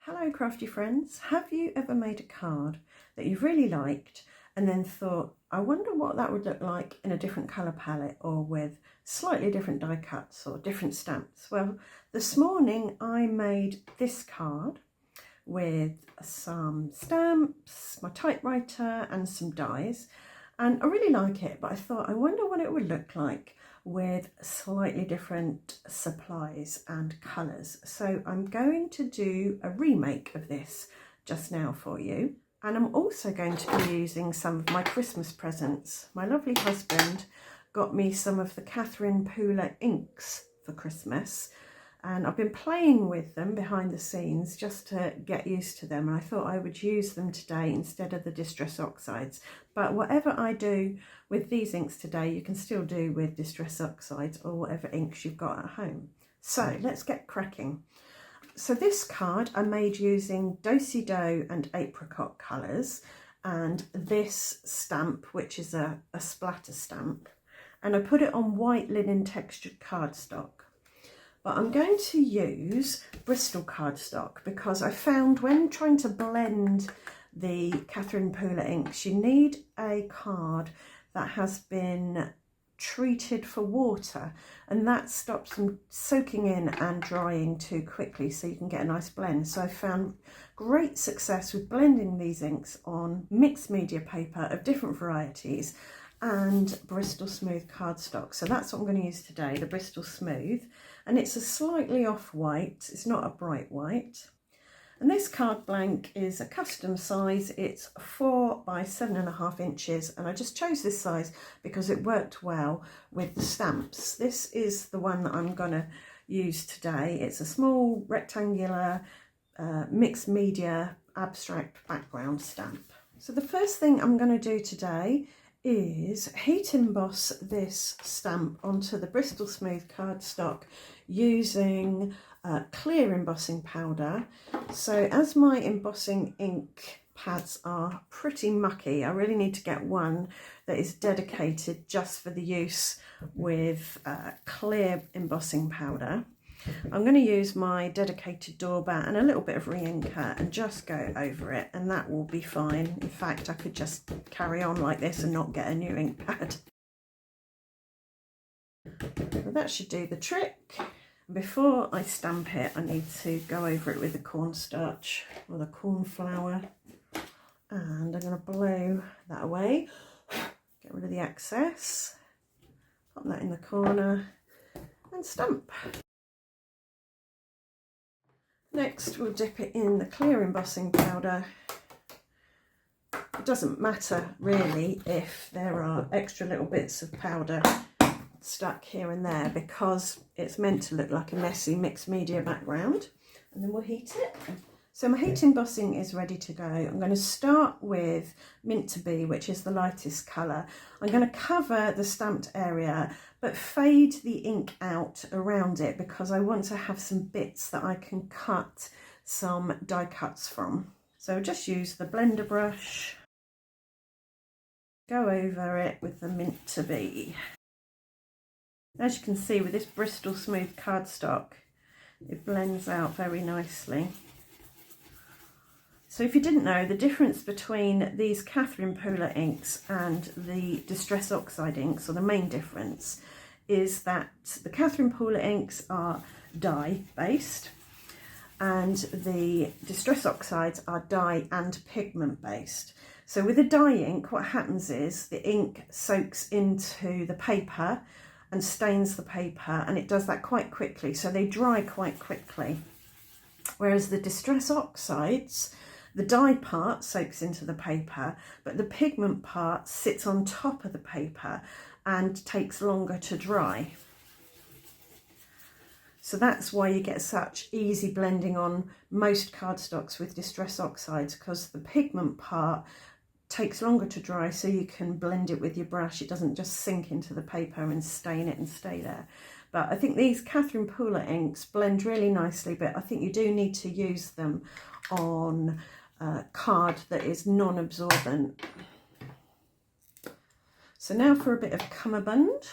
Hello crafty friends, have you ever made a card that you've really liked and then thought, I wonder what that would look like in a different colour palette or with slightly different die cuts or different stamps? Well, this morning I made this card with some stamps, my typewriter and some dies, and I really like it, but I thought I wonder what it would look like with slightly different supplies and colours. So I'm going to do a remake of this just now for you, and I'm also going to be using some of my Christmas presents. My lovely husband got me some of the Catherine Pooler inks for Christmas, and I've been playing with them behind the scenes just to get used to them, and I thought I would use them today instead of the Distress Oxides. But whatever I do with these inks today, you can still do with Distress Oxides or whatever inks you've got at home. So let's get cracking. So this card I made using Do-si-do and apricot colours, and this stamp, which is a splatter stamp, and I put it on white linen textured cardstock. But I'm going to use Bristol cardstock because I found when trying to blend the Catherine Pooler inks, you need a card that has been treated for water, and that stops them soaking in and drying too quickly, so you can get a nice blend. So I found great success with blending these inks on mixed media paper of different varieties and Bristol Smooth cardstock. So that's what I'm going to use today, the Bristol Smooth, and it's a slightly off white, it's not a bright white. And this card blank is a custom size, it's 4 by 7.5 inches, and I just chose this size because it worked well with the stamps. This is the one that I'm going to use today. It's a small rectangular mixed media abstract background stamp. So the first thing I'm going to do today is heat emboss this stamp onto the Bristol Smooth cardstock using clear embossing powder. So as my embossing ink pads are pretty mucky, I really need to get one that is dedicated just for the use with clear embossing powder. I'm going to use my dedicated Dauber and a little bit of re-inker and just go over it, and that will be fine. In fact, I could just carry on like this and not get a new ink pad. Well, that should do the trick. Before I stamp it, I need to go over it with the cornstarch or the corn flour, and I'm going to blow that away, get rid of the excess, pop that in the corner and stamp. Next, we'll dip it in the clear embossing powder. It doesn't matter really if there are extra little bits of powder stuck here and there, because it's meant to look like a messy mixed media background. And then we'll heat it. So my heat embossing is ready to go. I'm going to start with Mint to Be, which is the lightest colour. I'm going to cover the stamped area but fade the ink out around it because I want to have some bits that I can cut some die cuts from. So just use the blender brush, go over it with the Mint to Be. As you can see with this Bristol Smooth cardstock, it blends out very nicely. So if you didn't know, the difference between these Catherine Pooler inks and the Distress Oxide inks, or the main difference, is that the Catherine Pooler inks are dye based and the Distress Oxides are dye and pigment based. So with a dye ink, what happens is the ink soaks into the paper and stains the paper, and it does that quite quickly, so they dry quite quickly. Whereas the Distress Oxides, the dye part soaks into the paper, but the pigment part sits on top of the paper and takes longer to dry. So that's why you get such easy blending on most cardstocks with Distress Oxides, because the pigment part takes longer to dry, so you can blend it with your brush. It doesn't just sink into the paper and stain it and stay there. But I think these Catherine Pooler inks blend really nicely, but I think you do need to use them on a card that is non-absorbent. So now for a bit of cummerbund.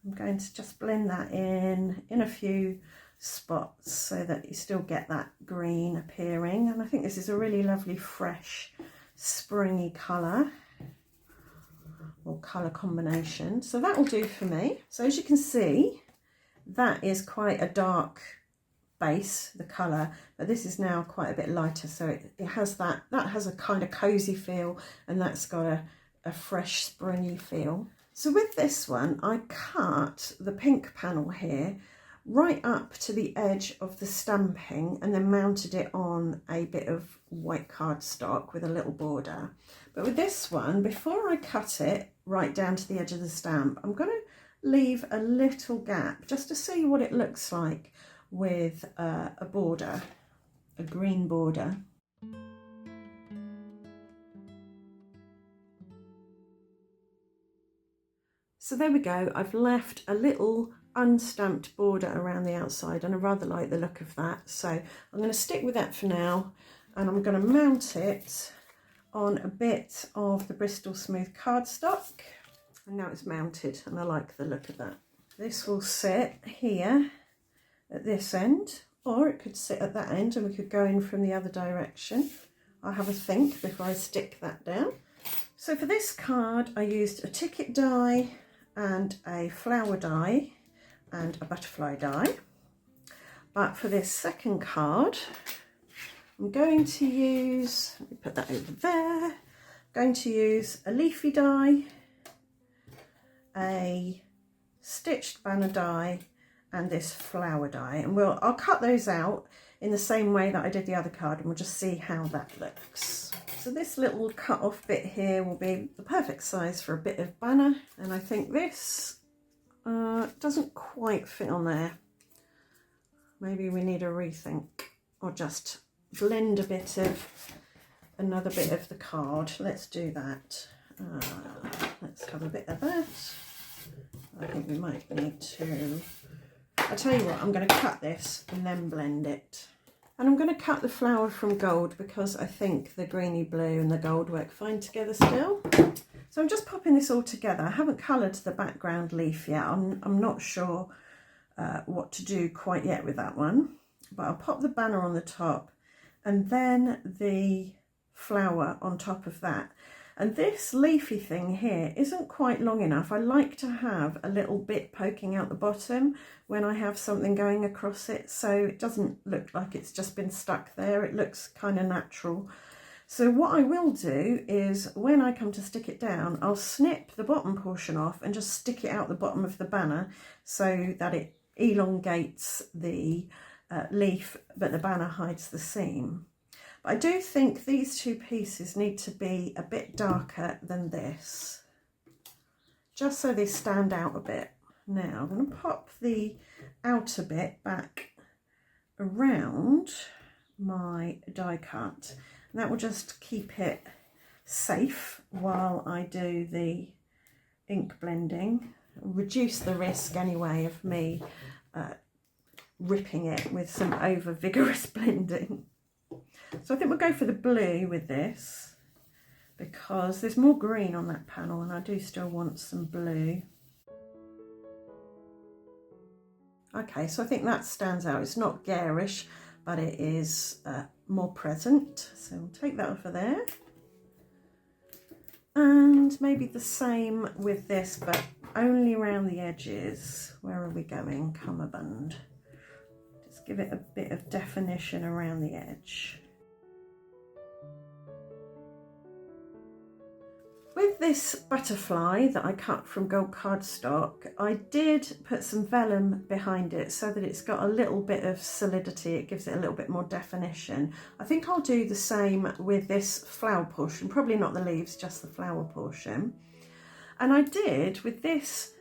I'm going to just blend that in a few spots so that you still get that green appearing. And I think this is a really lovely, fresh, springy colour or colour combination. So that will do for me. So as you can see, that is quite a dark base, the colour, but this is now quite a bit lighter, so it has that has a kind of cozy feel, and that's got a fresh springy feel. So with this one, I cut the pink panel here right up to the edge of the stamping and then mounted it on a bit of white cardstock with a little border. But with this one, before I cut it right down to the edge of the stamp, I'm going to leave a little gap just to see what it looks like with a border, a green border. So there we go, I've left a little unstamped border around the outside and I rather like the look of that. So I'm going to stick with that for now, and I'm going to mount it on a bit of the Bristol Smooth cardstock. And now it's mounted and I like the look of that. This will sit here at this end, or it could sit at that end and we could go in from the other direction. I'll have a think before I stick that down. So for this card I used a ticket die and a flower die and a butterfly die. But for this second card I'm going to use, let me put that over there, I'm going to use a leafy die, a stitched banner die and this flower die, and I'll cut those out in the same way that I did the other card, and we'll just see how that looks. So this little cut off bit here will be the perfect size for a bit of banner, and I think this doesn't quite fit on there. Maybe we need a rethink, or just blend a bit of another bit of the card. Let's do that. Let's have a bit of that. I think we might need to, I'll tell you what, I'm going to cut this and then blend it. And I'm going to cut the flower from gold because I think the greeny blue and the gold work fine together still. So I'm just popping this all together. I haven't coloured the background leaf yet. I'm not sure what to do quite yet with that one. But I'll pop the banner on the top and then the flower on top of that. And this leafy thing here isn't quite long enough. I like to have a little bit poking out the bottom when I have something going across it, so it doesn't look like it's just been stuck there. It looks kind of natural. So what I will do is when I come to stick it down, I'll snip the bottom portion off and just stick it out the bottom of the banner so that it elongates the leaf, but the banner hides the seam. But I do think these two pieces need to be a bit darker than this, just so they stand out a bit. Now I'm going to pop the outer bit back around my die cut, and that will just keep it safe while I do the ink blending, reduce the risk anyway of me ripping it with some over vigorous blending. So I think we'll go for the blue with this because there's more green on that panel and I do still want some blue. Okay, so I think that stands out. It's not garish, but it is more present. So we'll take that off of there. And maybe the same with this, but only around the edges. Where are we going? Cummerbund. Just give it a bit of definition around the edge. With this butterfly that I cut from gold cardstock, I did put some vellum behind it so that it's got a little bit of solidity. It gives it a little bit more definition. I think I'll do the same with this flower portion, probably not the leaves, just the flower portion. And I did, with this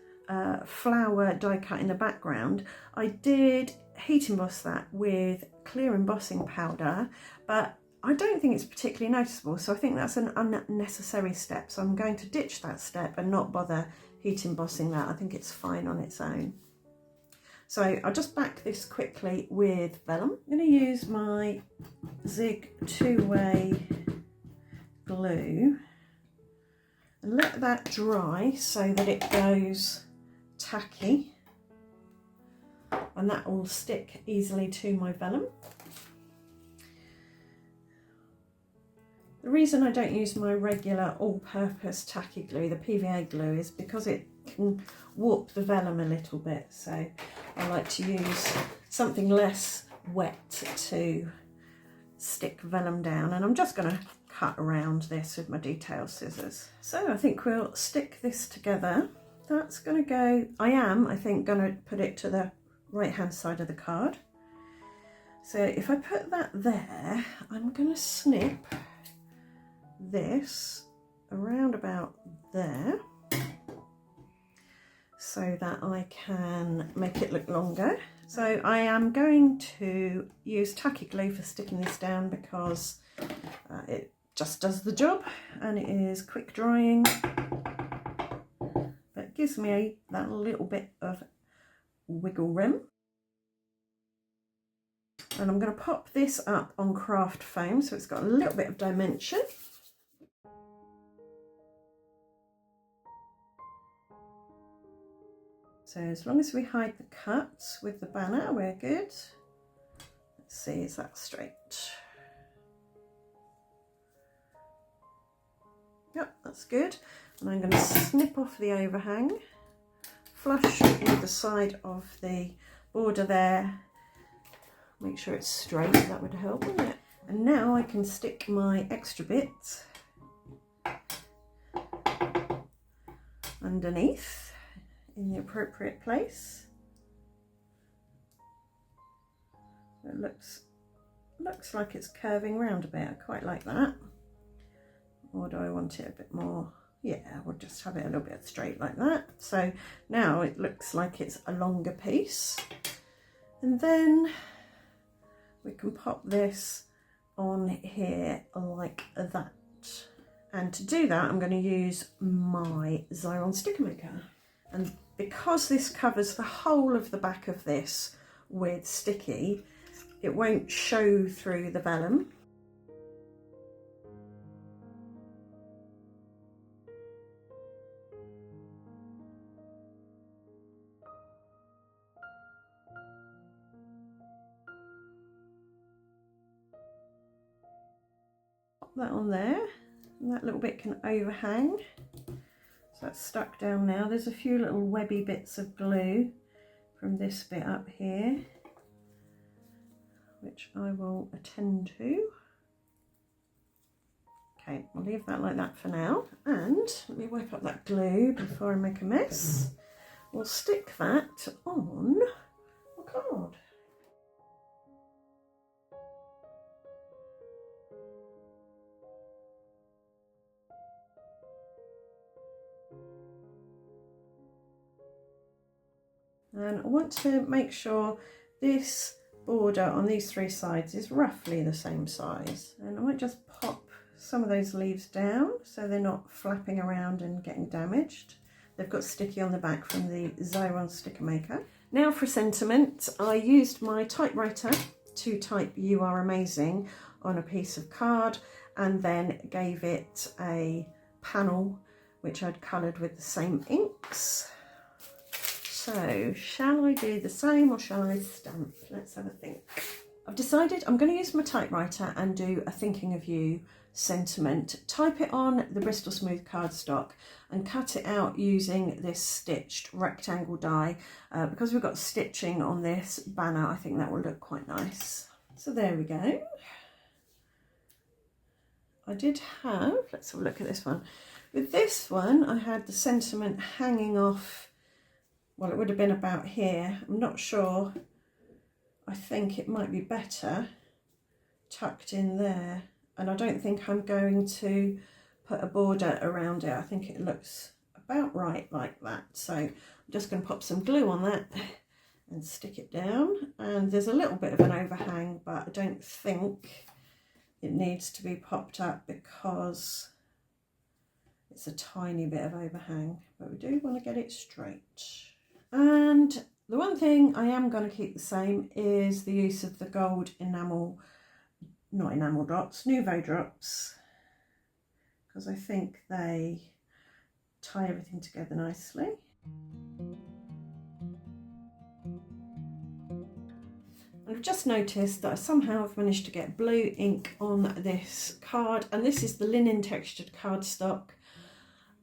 flower die cut in the background, I did heat emboss that with clear embossing powder, but I don't think it's particularly noticeable, so I think that's an unnecessary step. So I'm going to ditch that step and not bother heat embossing that. I think it's fine on its own. So I'll just back this quickly with vellum. I'm going to use my Zig two-way glue and let that dry so that it goes tacky. and that will stick easily to my vellum. The reason I don't use my regular all-purpose tacky glue, the PVA glue, is because it can warp the vellum a little bit, so I like to use something less wet to stick vellum down, and I'm just going to cut around this with my detail scissors. So I think we'll stick this together. That's going to go, I think going to put it to the right hand side of the card. So if I put that there, I'm going to snip this around about there so that I can make it look longer. So I am going to use tacky glue for sticking this down because it just does the job and it is quick drying, but it gives me that little bit of wiggle room. And I'm going to pop this up on craft foam so it's got a little bit of dimension. So as long as we hide the cuts with the banner, we're good. Let's see, is that straight? Yep, that's good. And I'm going to snip off the overhang, flush with the side of the border there. Make sure it's straight, that would help, wouldn't it? And now I can stick my extra bit underneath in the appropriate place. It looks like it's curving round a bit. I quite like that. Or do I want it a bit more? Yeah, we'll just have it a little bit straight like that. So now it looks like it's a longer piece. And then we can pop this on here like that. And to do that, I'm going to use my Xyron sticker maker. And because this covers the whole of the back of this with sticky, it won't show through the vellum. Pop that on there, and that little bit can overhang. So that's stuck down now. There's a few little webby bits of glue from this bit up here, which I will attend to. Okay, I'll leave that like that for now. And let me wipe up that glue before I make a mess. We'll stick that on a card. And I want to make sure this border on these three sides is roughly the same size. And I might just pop some of those leaves down so they're not flapping around and getting damaged. They've got sticky on the back from the Xyron sticker maker. Now for sentiment, I used my typewriter to type "You are amazing" on a piece of card and then gave it a panel which I'd coloured with the same inks. So shall I do the same or shall I stamp? Let's have a think. I've decided I'm going to use my typewriter and do a thinking of you sentiment. Type it on the Bristol Smooth cardstock and cut it out using this stitched rectangle die. Because we've got stitching on this banner, I think that will look quite nice. So there we go. I did have, let's have a look at this one. With this one, I had the sentiment hanging off. Well, it would have been about here. I'm not sure. I think it might be better tucked in there. And I don't think I'm going to put a border around it. I think it looks about right like that. So I'm just going to pop some glue on that and stick it down. And there's a little bit of an overhang, but I don't think it needs to be popped up because it's a tiny bit of overhang. But we do want to get it straight. And the one thing I am going to keep the same is the use of the gold enamel, not enamel dots, Nouveau drops, because I think they tie everything together nicely. And I've just noticed that I somehow have managed to get blue ink on this card, and this is the linen textured cardstock.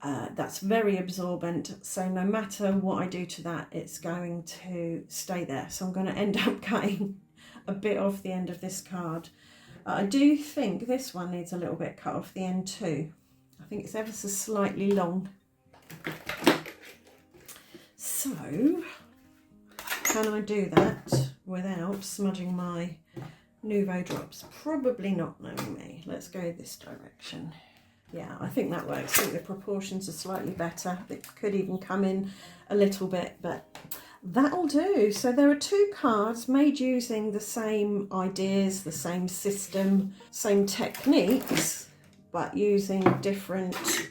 That's very absorbent, so no matter what I do to that, it's going to stay there. So I'm going to end up cutting a bit off the end of this card. I do think this one needs a little bit cut off the end too. I think it's ever so slightly long. So, can I do that without smudging my Nouveau drops? Probably not, knowing me. Let's go this direction. Yeah, I think that works. I think the proportions are slightly better. It could even come in a little bit, but that'll do. So there are two cards made using the same ideas, the same system, same techniques, but using different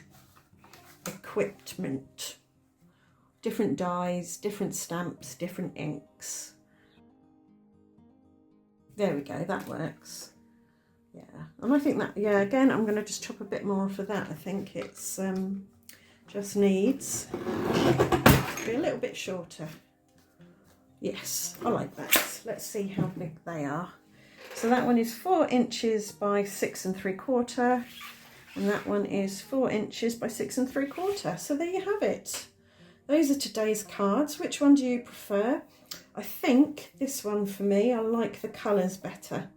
equipment, different dies, different stamps, different inks. There we go, that works. Yeah, and I think that, yeah, again, I'm going to just chop a bit more for that. I think it's just needs to be a little bit shorter. Yes, I like that. Let's see how big they are. So that one is 4 inches by 6 3/4, and that one is 4 inches by 6 3/4. So there you have it. Those are today's cards. Which one do you prefer? I think this one for me, I like the colours better.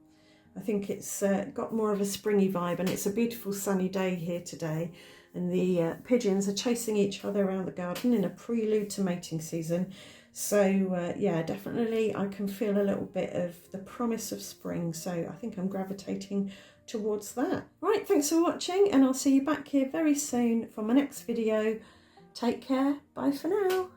I think it's got more of a springy vibe, and it's a beautiful sunny day here today, and the pigeons are chasing each other around the garden in a prelude to mating season. So yeah, definitely I can feel a little bit of the promise of spring, so I think I'm gravitating towards that. Right, thanks for watching, and I'll see you back here very soon for my next video. Take care, bye for now.